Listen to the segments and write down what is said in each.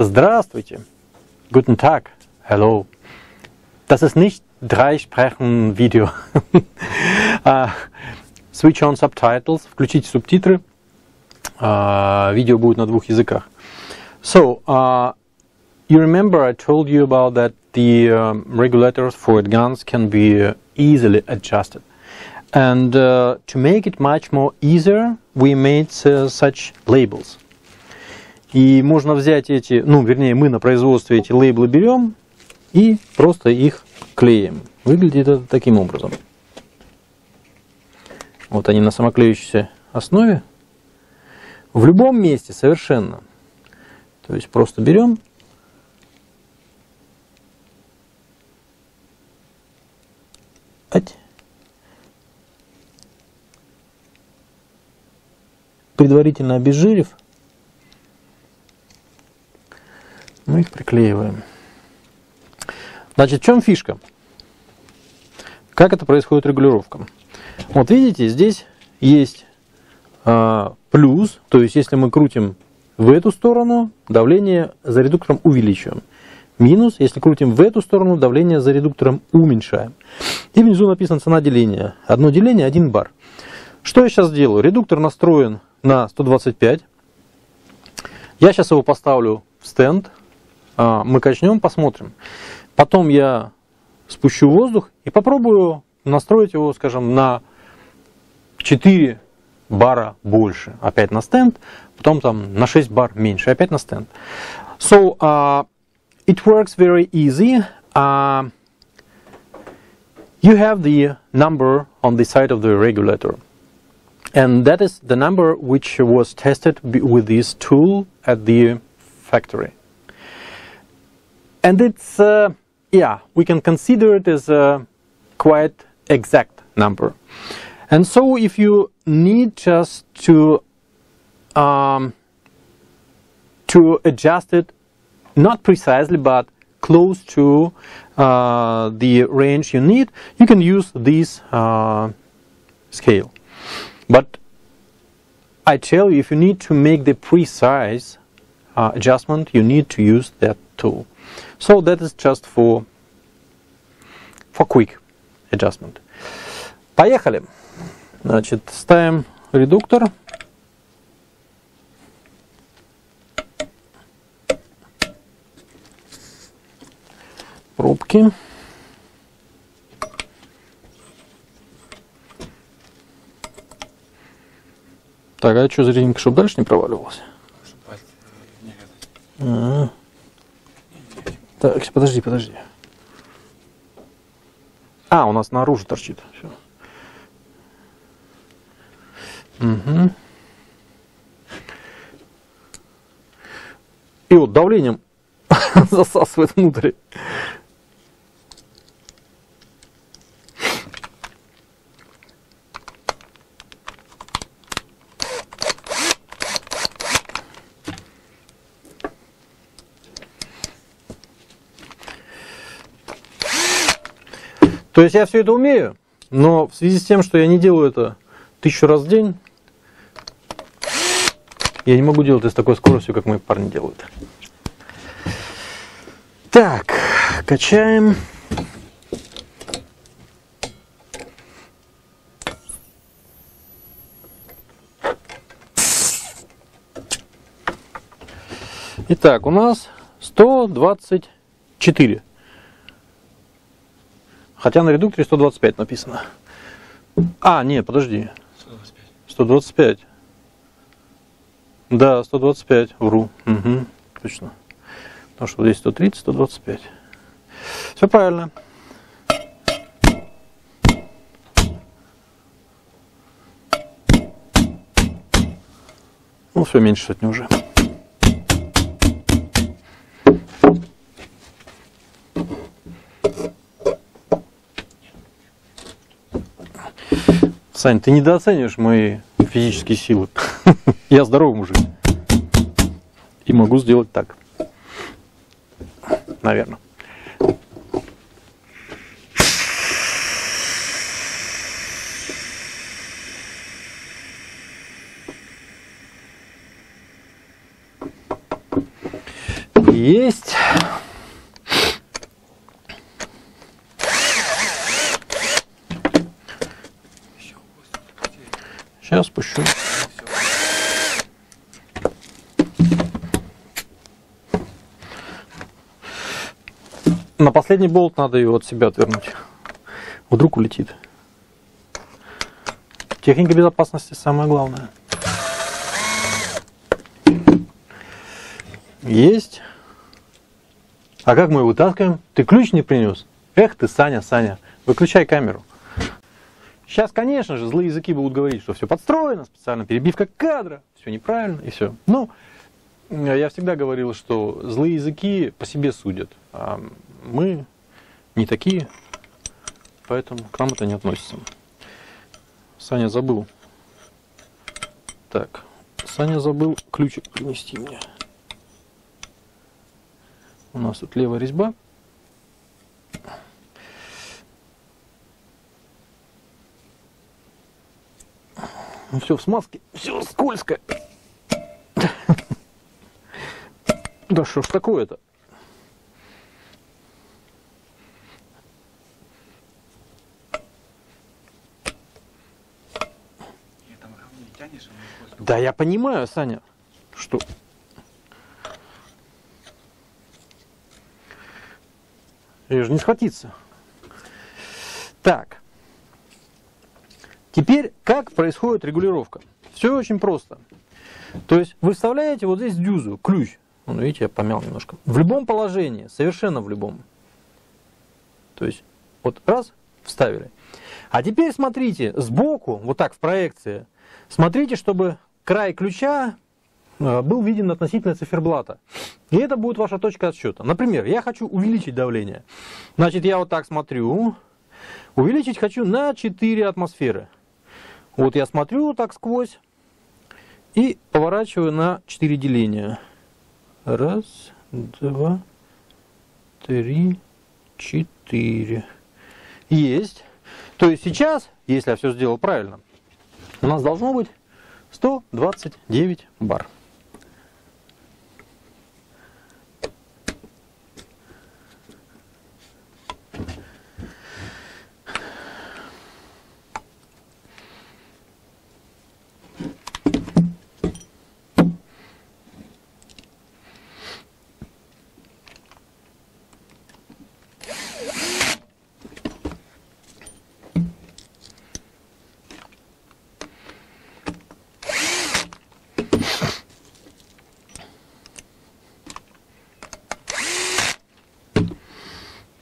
Здравствуйте. Guten Tag. Hello. Das ist nicht Dreisprechen-Video. Switch on subtitles. Включите субтитры. Видео будет на двух языках. So, you remember I told you about that the regulators for guns can be easily adjusted. And to make it much more easier, we made such labels. И можно взять эти, вернее, мы на производстве эти лейблы берем и просто их клеим. Выглядит это таким образом. Вот они на самоклеющейся основе. В любом месте совершенно. То есть просто берем предварительно обезжирив, мы их приклеиваем. Значит, в чем фишка? Как это происходит регулировка? Вот видите, здесь есть плюс, то есть если мы крутим в эту сторону, давление за редуктором увеличиваем. Минус, если крутим в эту сторону, давление за редуктором уменьшаем. И внизу написано цена деления. Одно деление, 1 бар. Что я сейчас делаю? Редуктор настроен на 125. Я сейчас его поставлю в стенд. Мы качнем, посмотрим. Потом я спущу воздух и попробую настроить его, скажем, на 4 бара больше. Опять на стенд. Потом там на 6 бар меньше. Опять на стенд. So, it works very easy. You have the number on the side of the regulator. And that is the number which was tested with this tool at the factory. And it's, we can consider it as a quite exact number. And so if you need just to adjust it, not precisely, but close to the range you need, you can use this scale. But I tell you, if you need to make the precise adjustment, you need to use that tool. So that is just for quick adjustment. Поехали. Значит, ставим редуктор. Пробки. Так, а что за резинка, чтобы дальше не проваливалась? Так, подожди. У нас наружу торчит. Все. Угу. И вот давлением засасывает внутрь. То есть я все это умею, но в связи с тем, что я не делаю это 1000 раз в день, я не могу делать это с такой скоростью, как мои парни делают. Так, качаем. Итак, у нас 124. Хотя на редукторе 125 написано. Нет, подожди. 125. Да, 125. Вру. Угу, точно. Потому что здесь 130, 125. Все правильно. Все меньше сотни уже. Сань, ты недооцениваешь мои физические силы. Я здоровый мужик. И могу сделать так. Наверное. Есть. Сейчас спущу. На последний болт надо его от себя отвернуть. Вдруг улетит. Техника безопасности самое главное. Есть. А как мы его вытаскиваем? Ты ключ не принес? Эх ты, Саня, выключай камеру. Сейчас, конечно же, злые языки будут говорить, что все подстроено, специально перебивка кадра, все неправильно и все. Но я всегда говорил, что злые языки по себе судят. А мы не такие, поэтому к нам это не относится. Саня забыл. Так, Саня забыл ключик принести мне. У нас тут левая резьба. Ну все в смазке, все скользко. Да что ж такое-то? Да я понимаю, Саня, что... Я же не схватиться. Так. Теперь, как происходит регулировка? Все очень просто. То есть, вы вставляете вот здесь дюзу, ключ. Ну, видите, я помял немножко. В любом положении, совершенно в любом. То есть, вот раз, вставили. А теперь смотрите, сбоку, вот так в проекции, смотрите, чтобы край ключа был виден относительно циферблата. И это будет ваша точка отсчета. Например, я хочу увеличить давление. Значит, я вот так смотрю. Увеличить хочу на 4 атмосферы. Вот я смотрю так сквозь и поворачиваю на 4 деления. Раз, два, три, 4. Есть. То есть сейчас, если я все сделал правильно, у нас должно быть 129 бар.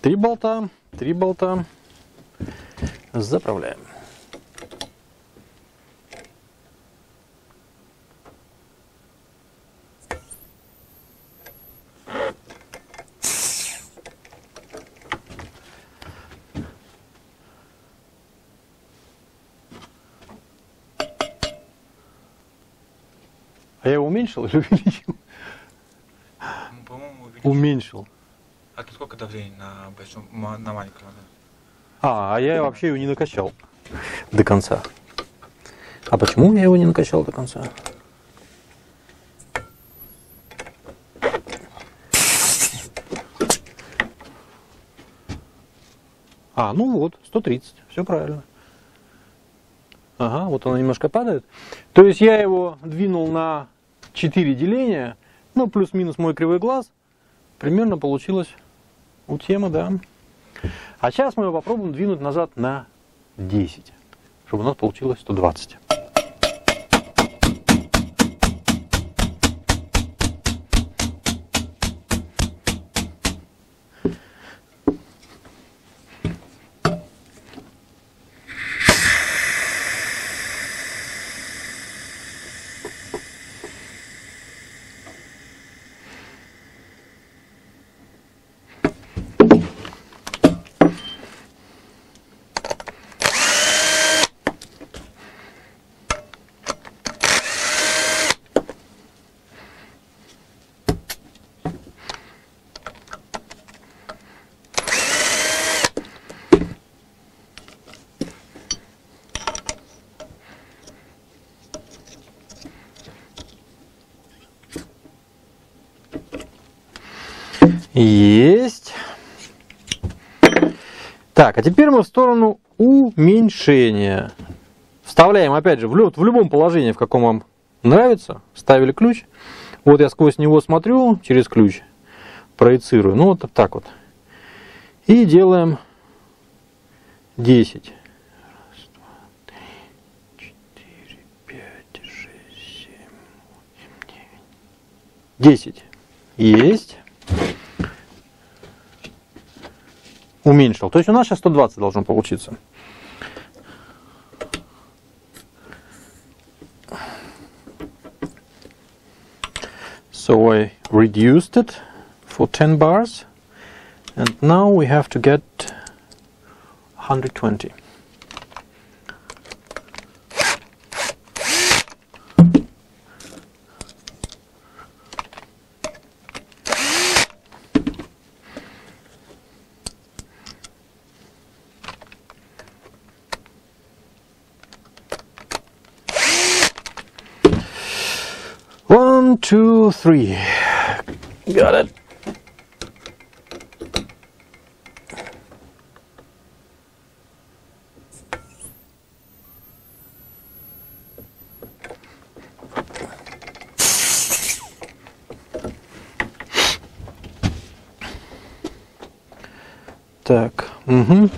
Три болта заправляем. А я его уменьшил или увеличил? Ну, по-моему, увеличил. Уменьшил. А тут сколько давления на большом, на маленьком? А я вообще его не накачал до конца. А почему я его не накачал до конца? Ну вот, 130, все правильно. Ага, вот оно немножко падает. То есть я его двинул на 4 деления, ну плюс-минус мой кривой глаз. Примерно получилось у темы, да. А сейчас мы его попробуем двинуть назад на 10, чтобы у нас получилось 120. Есть. Так, а теперь мы в сторону уменьшения. Вставляем, опять же, в любом положении, в каком вам нравится. Вставили ключ. Вот я сквозь него смотрю, через ключ проецирую. Ну, вот так вот. И делаем 10. 10. Есть. Уменьшил. То есть у нас сейчас 120 должно получиться. So I reduced it for 10 bars. And now we have to get 120. One, two, three. Got it. Так, угу.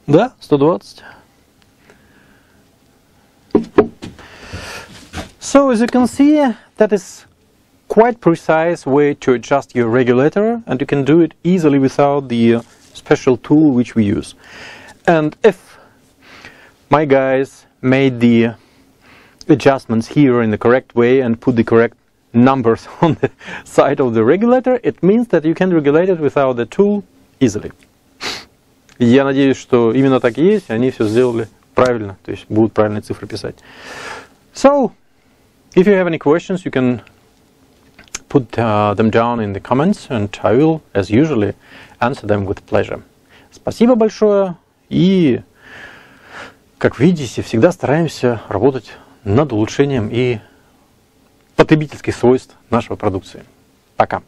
Да, 120. So as you can see, that is quite precise way to adjust your regulator, and you can do it easily without the special tool which we use. And if my guys made the adjustments here in the correct way and put the correct numbers on the side of the regulator, it means that you can regulate it without the tool easily. Я надеюсь, что именно так и есть, они все сделали правильно, то есть будут правильные цифры писать. So, if you have any questions, you can put them down in the comments, and I will, as usually, answer them with pleasure. Спасибо большое, и, как видите, всегда стараемся работать над улучшением и потребительских свойств нашей продукции. Пока.